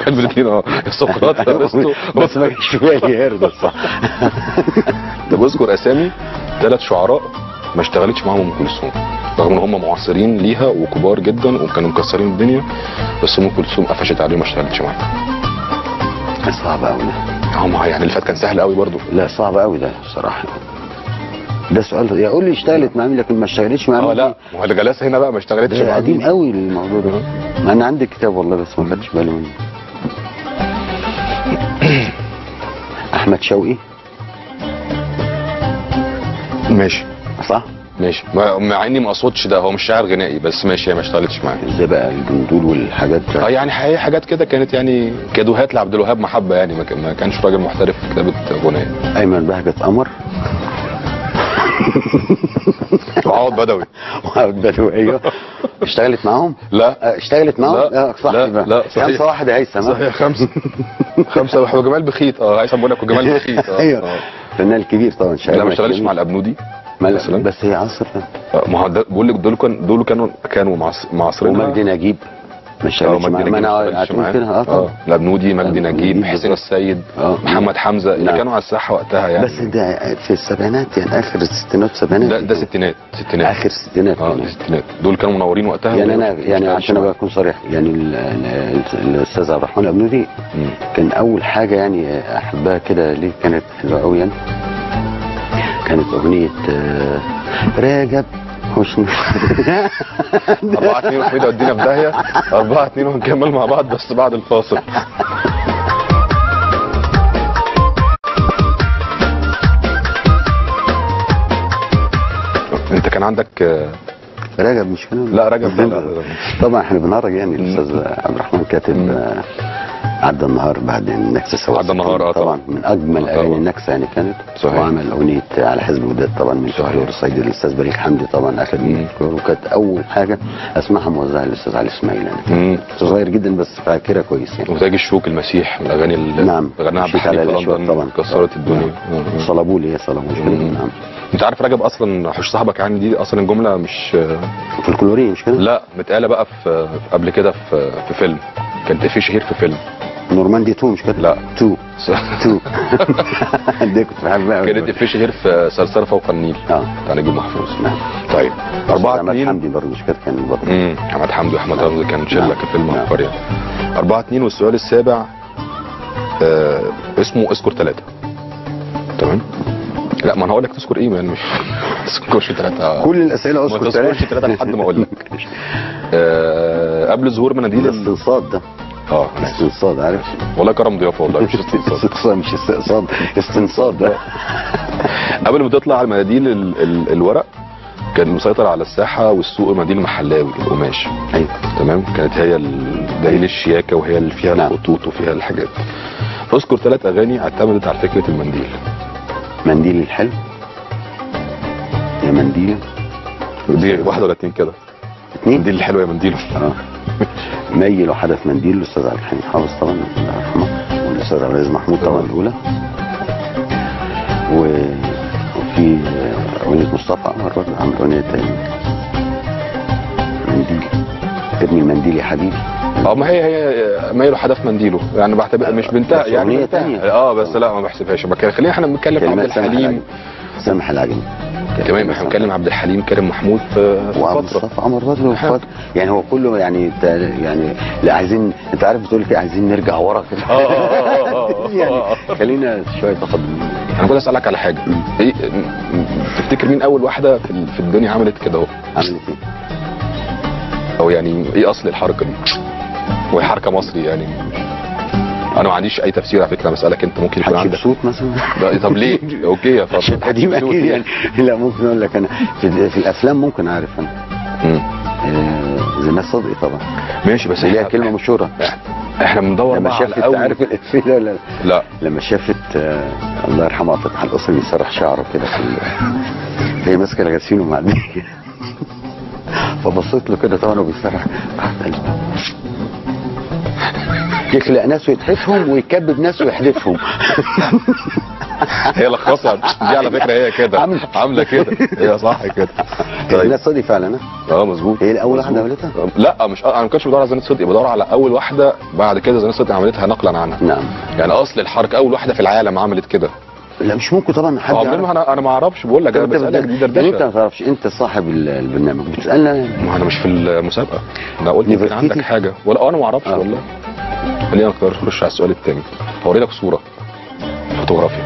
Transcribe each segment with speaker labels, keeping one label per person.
Speaker 1: كان بالاثنين سقراط ارسطو
Speaker 2: بس ما جاش في بالي هيرودوت صح.
Speaker 1: ده بذكر اسامي 3 شعراء ما اشتغلتش معاهم ام كلثوم، رغم ان هم معاصرين ليها وكبار جدا وكانوا مكسرين الدنيا، بس ام كلثوم قفشت عليهم ما اشتغلتش معاهم.
Speaker 2: صعب قوي ده.
Speaker 1: يعني اللي فات كان سهل قوي برضه.
Speaker 2: لا صعب قوي ده بصراحه. ده سؤال يقول لي اشتغلت مع مين لكن ما اشتغلتش مع مين.
Speaker 1: لا ما هو الجلاسه هنا بقى ما اشتغلتش مع مين.
Speaker 2: قديم قوي الموضوع ده. انا عندي كتاب والله بس ما خدتش بالي منه. احمد شوقي.
Speaker 1: ماشي
Speaker 2: صح؟
Speaker 1: ماشي، مع اني ما اقصدش ده، هو مش شاعر غنائي بس ماشي، هي ما اشتغلتش معاه.
Speaker 2: ازاي بقى الجندول والحاجات ده؟
Speaker 1: يعني هي حاجات كده كانت يعني كادوهات لعبد الوهاب محبه، يعني ما كانش راجل محترف في كتابه غناء.
Speaker 2: ايمن بهجة قمر.
Speaker 1: وعوض بدوي.
Speaker 2: وعوض بدوي ايوه. اشتغلت معاهم؟
Speaker 1: لا.
Speaker 2: اشتغلت معاهم؟
Speaker 1: لا
Speaker 2: صح.
Speaker 1: لا صحيح.
Speaker 2: 5 1 يا هيثم.
Speaker 1: صحيح 5 5 وجمال بخيت. هيثم بقول لك وجمال بخيت.
Speaker 2: ايوه فنان كبير طبعا.
Speaker 1: لا ما اشتغلش مع الابنودي
Speaker 2: مثلا، بس هي عصر.
Speaker 1: ما هو بقول لك دول كانوا معاصرينها.
Speaker 2: ومجدي نجيب ما اشتغلش معاه. ما انا هتقول كده طبعا.
Speaker 1: الابنودي، مجدي نجيب، حسين السيد، محمد حمزه اللي كانوا على الساحه وقتها يعني.
Speaker 2: بس ده في السبعينات يعني اخر الستينات والسبعينات.
Speaker 1: ده ستينات
Speaker 2: اخر الستينات.
Speaker 1: الستينات دول كانوا منورين وقتها.
Speaker 2: يعني انا يعني عشان ابقى اكون صريح يعني الاستاذ عبد الرحمن الابنودي كان اول حاجه يعني احبها كده ليه كانت حلوه قوي يعني. كانت اغنيه راجب حسني.
Speaker 1: 4-2 وحيدة ودينا في داهية. 4-2 ونكمل مع بعض بس بعد الفاصل. انت كان عندك
Speaker 2: رجب مش كده؟
Speaker 1: لا رجب
Speaker 2: طبعا احنا بنهرج يعني. الاستاذ عبد الرحمن كاتب عدى النهار بعد النكسه سوا.
Speaker 1: عدى النهار
Speaker 2: طبعا من اجمل اغاني النكسه يعني كانت.
Speaker 1: صحيح.
Speaker 2: وعمل اغنيه على حزب وداد طبعا من فخر الصيد الاستاذ بليغ حمدي طبعا اخر وكانت اول حاجه اسمعها موزعها للاستاذ علي اسماعيل يعني. صغير جدا بس فاكرها كويس يعني.
Speaker 1: وتاج الشوك المسيح من الاغاني اللي
Speaker 2: نعم
Speaker 1: غناها عبد الحليم في لندن طبعا كسرت الدنيا.
Speaker 2: صلبولي يا صلبولي. نعم.
Speaker 1: انت عارف رجب اصلا حوش صاحبك يعني دي اصلا الجمله مش
Speaker 2: في الكلورين مش كده؟
Speaker 1: لا متقاله بقى في قبل كده في فيلم كانت في شهير في فيلم
Speaker 2: نورماندي 2 مش كده؟
Speaker 1: لا
Speaker 2: 2 دي كنت بحبها قوي.
Speaker 1: كانت في شهير في صرصره فوق النيل بتاع نجيب محفوظ.
Speaker 2: نعم.
Speaker 1: طيب 4-2
Speaker 2: احمد حمدي برضه مش كده كان برضه.
Speaker 1: احمد حمدي واحمد رمزي كان شله كفيلم عبقري. 4-2 والسؤال السابع اسمه اذكر 3. تمام؟ لا ما انا هقول لك تذكر ايه يعني مش تذكرش 3.
Speaker 2: كل الاسئله اذكر 3.
Speaker 1: ما تذكرش 3 لحد ما اقول لك. قبل ظهور مناديل
Speaker 2: الاستنصاد ده. استنصاد عارف
Speaker 1: والله كرم ضيافه والله مش استنصاد.
Speaker 2: مش استقصاد استنصاد ده.
Speaker 1: قبل ما تطلع على المناديل الورق كان مسيطر على الساحه والسوق المناديل المحلاوي القماش.
Speaker 2: ايوه
Speaker 1: تمام. كانت هي دليل الشياكه وهي اللي فيها الخطوط وفيها الحاجات. اذكر 3 اغاني اعتمدت على فكره المنديل.
Speaker 2: منديل الحلو يا منديل
Speaker 1: دي 1 ولا 2 كده؟
Speaker 2: 2.
Speaker 1: منديل الحلو يا منديل.
Speaker 2: ميل وحدث منديل الاستاذ عبد الحليم حافظ طبعا الله يرحمه والاستاذ عبد العزيز محمود طبعا الاولى. وفي اغنيه مصطفى قمر برضه عمل اغنيه تانية منديل ابني المنديل يا حبيبي.
Speaker 1: ما هي ميل وحدث منديله يعني بعتبر مش بنتها يعني
Speaker 2: اغنيه ثانيه
Speaker 1: بس لا ما بحسبهاش. خلينا احنا بنتكلم عبد الحليم
Speaker 2: سامح العجمي.
Speaker 1: تمام. احنا بنتكلم عبد الحليم كريم محمود في
Speaker 2: مصطفى قمر برضه يعني هو كله يعني لا عايزين انت عارف بتقول كده عايزين نرجع ورا كده. يعني خلينا شويه تقدم.
Speaker 1: انا كنت اسالك على حاجه. ايه تفتكر مين اول واحده في الدنيا عملت كده اهو؟
Speaker 2: عملت ايه؟
Speaker 1: او يعني ايه اصل الحركه دي؟ وهي حركه مصري يعني. انا ما عنديش اي تفسير على فكره. بسالك انت ممكن يكون عندك
Speaker 2: صوت مثلا.
Speaker 1: طب ليه؟ اوكي يا فاطمه
Speaker 2: قديم اكيد يعني. لا ممكن اقول لك انا في الافلام ممكن اعرف انا. زينات صدقي طبعا.
Speaker 1: ماشي بس
Speaker 2: هي كلمه مشهوره.
Speaker 1: احنا بندور
Speaker 2: لما شافت عارف الافيه ده ولا
Speaker 1: لا؟ لما
Speaker 2: شافت الله يرحمها فتح القصري يسرح شعره كده هي ماسكه الغسيل ومعديه فبصيت له كده طبعا وبيسرح يخلق ناس ويتحفهم ويكبب ناس ويحدفهم.
Speaker 1: هي لخصها دي على فكره. هي كده عامله كده. هي صح كده.
Speaker 2: زينات صدقي فعلا.
Speaker 1: مظبوط.
Speaker 2: هي اول واحده عملتها؟
Speaker 1: لا مش انا ما كنتش بدور على زينات صدقي، بدور على اول واحده بعد كده زينات صدقي عملتها نقلا عنها.
Speaker 2: نعم.
Speaker 1: يعني اصل الحركه اول واحده في العالم عملت كده.
Speaker 2: لا مش ممكن طبعا حد
Speaker 1: عمري ما انا ما اعرفش، بقول لك انا بسالك دي
Speaker 2: يعني
Speaker 1: دردشه.
Speaker 2: انت ما تعرفش، انت صاحب البرنامج بتسالنا.
Speaker 1: ما انا مش في المسابقه، انا قلت يمكن عندك حاجه ولا انا ما اعرفش والله. خلينا نخش على السؤال الثاني. هوري لك صوره فوتوغرافيا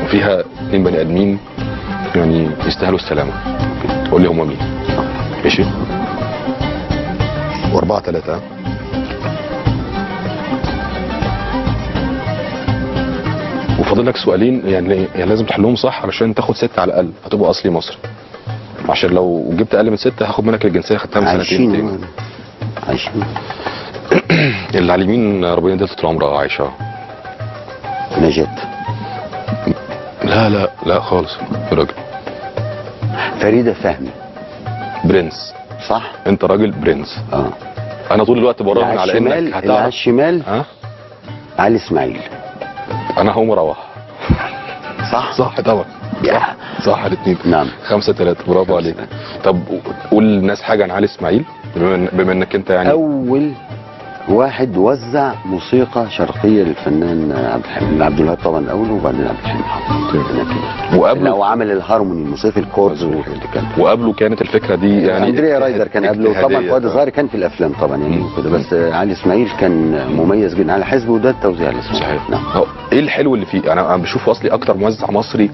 Speaker 1: وفيها 2 بني ادمين يعني يستاهلوا السلامه. قول لي هم مين؟ ماشي. و4 3. وفاضل لك سؤالين يعني لازم تحلهم صح علشان تاخد 6 على الاقل، هتبقى اصلي مصري. عشان لو جبت اقل من 6 هاخد منك الجنسيه، خدتها من سنتين تاني.
Speaker 2: عايشين.
Speaker 1: اللي على اليمين ربنا يديها طول عمرها عايشه.
Speaker 2: نجاة.
Speaker 1: لا خالص راجل.
Speaker 2: فريدة فهمي.
Speaker 1: برنس.
Speaker 2: صح.
Speaker 1: انت راجل برنس. انا طول الوقت براهن على انك هتعرف.
Speaker 2: اللي على الشمال علي اسماعيل.
Speaker 1: انا هقوم اروح. صح طبعا. صح الاثنين.
Speaker 2: نعم.
Speaker 1: 5-3 برافو عليك. طب قول للناس حاجه عن علي اسماعيل بما انك انت يعني
Speaker 2: اول واحد وزع موسيقى شرقيه للفنان عبد الوهاب طبعا الاول، وبعدين عبد الحليم حافظ.
Speaker 1: وقبله
Speaker 2: لو عمل الهارموني الموسيقى الكوردز
Speaker 1: وقبله كانت الفكره دي يعني
Speaker 2: اندريا رايدر كان قبله طبعا. فؤاد الظاهري كان في الافلام طبعا يعني كده، بس علي اسماعيل كان مميز جدا على حسب وده التوزيع اللي
Speaker 1: صحيح. نعم. ايه الحلو اللي فيه؟ انا بشوفه اصلي اكتر موزع مصري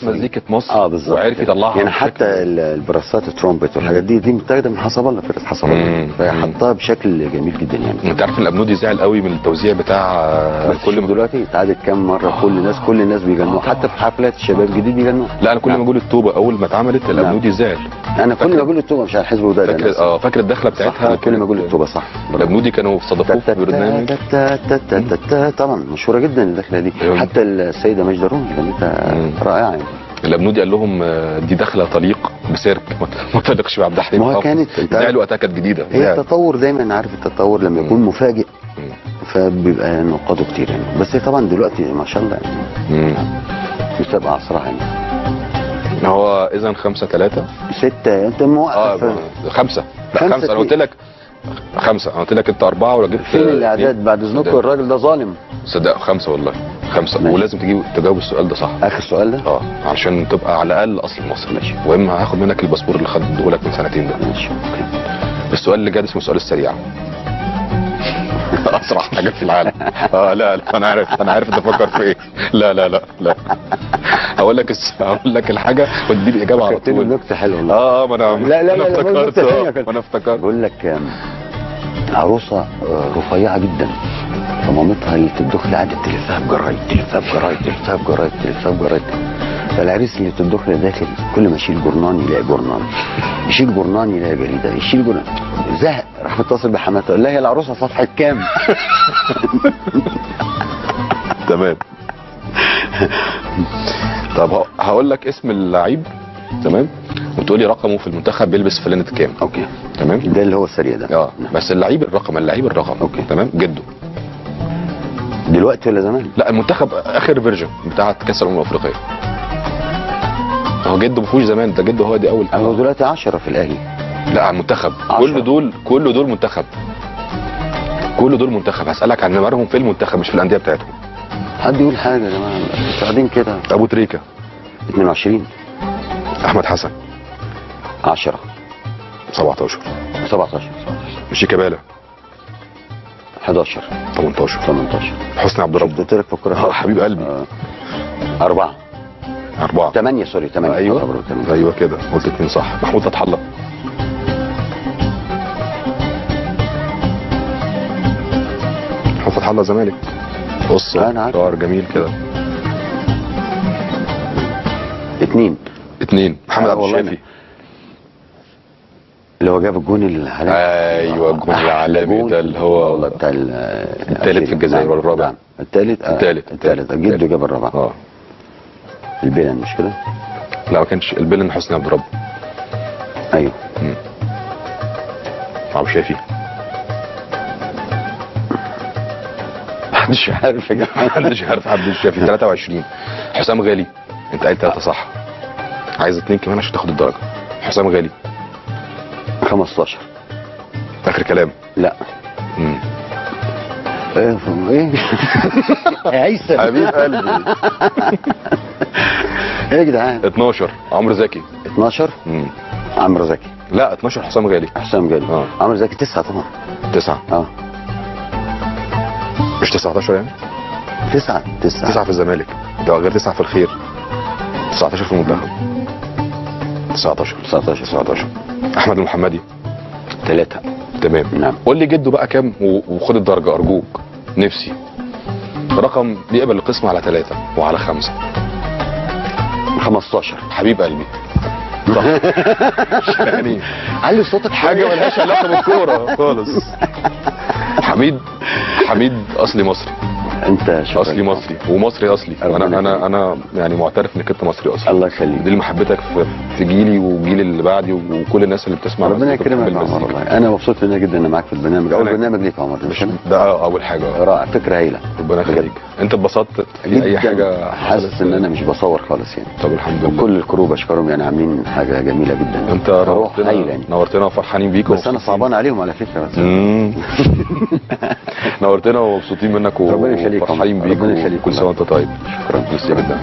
Speaker 1: مزيكه مصر.
Speaker 2: بالظبط.
Speaker 1: وعرف يطلعها
Speaker 2: يعني حتى البراسات الترومبت والحاجات دي متاخده من حسب الله، فرقه حسب الله، فحطها بشكل جميل جدا يعني.
Speaker 1: انت عارف ان الابنودي زعل قوي من التوزيع بتاع
Speaker 2: كل دلوقتي اتعادت كام مره. كل الناس بيغنوا حتى في حفلات الشباب الجديد بيغنوا.
Speaker 1: لا انا كل ما اقول التوبه اول ما اتعملت الابنودي زعل.
Speaker 2: انا كل ما اقول التوبه مش على الحزب وده
Speaker 1: فاكر الدخله بتاعتها.
Speaker 2: كل ما اقول التوبه صح.
Speaker 1: الابنودي كانوا استضافوه في برنامج
Speaker 2: طبعا مشهوره جدا الدخله دي. حتى السيده ماجده رومي غنتها رائعه يعني.
Speaker 1: الابنودي قال لهم دي دخله تليق بسيرك ما تليقش بعبد الحليم.
Speaker 2: ما كانت
Speaker 1: زعلوا وقتها كانت جديده.
Speaker 2: هي التطور دايما، عارف التطور لما يكون مفاجئ فبيبقى نقاده كتير يعني. بس طبعا دلوقتي ما شاء الله يعني مسابقه عصرها يعني.
Speaker 1: هو اذا 5-3
Speaker 2: 6 انت موقف
Speaker 1: 5 انا قلت لك 5 انا قلت لك انت 4 ولا جبت
Speaker 2: فين الاعداد بعد اذنكم؟ الراجل ده ظالم.
Speaker 1: صدق 5 والله 5 ولازم تجاوب السؤال ده صح.
Speaker 2: اخر سؤال ده
Speaker 1: عشان تبقى على الاقل اصل مصر. ماشي. واما هاخد منك الباسبور اللي خده لك من سنتين ده.
Speaker 2: ماشي.
Speaker 1: السؤال اللي جاي اسمه السؤال السريع. اسرع حاجه في العالم. لا انا عارف انت بتفكر في ايه. لا هقول لك الحاجه وادي لي اجابه على طول.
Speaker 2: نكته حلوه والله.
Speaker 1: ما انا
Speaker 2: لا
Speaker 1: افتكرت. انا افتكرت
Speaker 2: بقول لك عروسه رفيعه جدا، فمامتها اللي تدخل قاعده تلفها بجرايد. فالعريس اللي تدخل داخل كل ما يشيل جرنان يلاقي جرنان، يشيل جرنان يلاقي جريده، يشيل جرنان، زهق راح متصل بحماته قال لها هي العروسه صفحه كام؟
Speaker 1: تمام. طب هقول لك اسم اللعيب تمام وتقول لي رقمه في المنتخب بيلبس فلانه كام.
Speaker 2: اوكي
Speaker 1: تمام.
Speaker 2: ده اللي هو السريع ده.
Speaker 1: بس اللعيب الرقم.
Speaker 2: اوكي
Speaker 1: تمام. جده
Speaker 2: دلوقتي ولا زمان؟
Speaker 1: لا المنتخب اخر فيرجن بتاعت كاس الامم الافريقيه. هو جده ما فيهوش زمان، ده جده هو دي اول.
Speaker 2: هو دلوقتي 10 في الاهلي.
Speaker 1: لا المنتخب كل دول منتخب. هسألك عن نمرهم في المنتخب مش في الأندية بتاعتهم.
Speaker 2: حد يقول حاجة يا جماعة قاعدين كده.
Speaker 1: أبو تريكة
Speaker 2: 22.
Speaker 1: أحمد حسن
Speaker 2: 10
Speaker 1: 17 شيكابالا
Speaker 2: 11 18
Speaker 1: حسني عبد الرب.
Speaker 2: قلت لك في الكورة
Speaker 1: حبيب قلبي
Speaker 2: 4 8 سوري 8.
Speaker 1: ايوه كده قلت 2 صح. محمود فتح الله زمالك. بص شعر جميل كده.
Speaker 2: 2
Speaker 1: محمد عبد الشافي
Speaker 2: اللي هو جاب الجون العالمي.
Speaker 1: ايوه الجون العالمي ده اللي هو
Speaker 2: بتاع
Speaker 1: الثالث في الجزائر ولا الرابع؟
Speaker 2: الثالث جده جاب الرابع. البيلن مش كده؟
Speaker 1: لا ما كانش البيلن، حسني عبد الرب.
Speaker 2: ايوه
Speaker 1: عبد الشافي
Speaker 2: محدش عارف يا جماعه.
Speaker 1: محدش عارف عبد الشافي. 23 حسام غالي. انت قايل 3 صح. عايز 2 كمان عشان تاخد الدرجه. حسام غالي.
Speaker 2: 15.
Speaker 1: اخر كلام.
Speaker 2: لا.
Speaker 1: مم.
Speaker 2: ايه يا عيسى
Speaker 1: حبيب قلبي.
Speaker 2: ايه يا جدعان؟
Speaker 1: 12 عمرو زكي.
Speaker 2: 12
Speaker 1: مم.
Speaker 2: عمرو زكي.
Speaker 1: لا 12 حسام غالي.
Speaker 2: حسام غالي. عمرو زكي 9 طبعا.
Speaker 1: 9. مش 19 يعني؟
Speaker 2: 9
Speaker 1: 9 في الزمالك، ده غير 9 في الخير. 19 في المنتخب. 19. احمد المحمدي.
Speaker 2: 3.
Speaker 1: تمام.
Speaker 2: نعم.
Speaker 1: قول لي جده بقى كام وخد الدرجه ارجوك. نفسي رقم بيقبل القسم على 3 وعلى 5.
Speaker 2: 15.
Speaker 1: حبيب قلبي. صح. يعني
Speaker 2: علي صوتك
Speaker 1: حاجه ملهاش علاقه بالكوره خالص. حميد اصلي مصري.
Speaker 2: انت شكرا.
Speaker 1: اصلي مصري ومصري اصلي. انا يعني معترف انك انت مصري اصلي.
Speaker 2: الله يخليك.
Speaker 1: دي اللي محبتك في جيلي وجيل اللي بعدي وكل الناس اللي بتسمع.
Speaker 2: ربنا يكرمك يا عمر والله. انا مبسوط منك جدا ان معاك في البرنامج. اول برنامج ليك يا عمر.
Speaker 1: ده اول حاجه.
Speaker 2: رائع، فكره هايله.
Speaker 1: ربنا يخليك. انت اتبسطت في اي حاجه؟
Speaker 2: حاسس ان انا مش بصور خالص يعني.
Speaker 1: طب الحمد لله.
Speaker 2: وكل الكرو بشكرهم يعني، عاملين حاجه جميله جدا.
Speaker 1: انت نورتنا وفرحانين بيك.
Speaker 2: بس انا صعبان عليهم على فكره. بس
Speaker 1: نورتنا ومبسوطين منك وفرحانين بيك. كل سنه وانت طيب.
Speaker 2: شكرا
Speaker 1: جدا.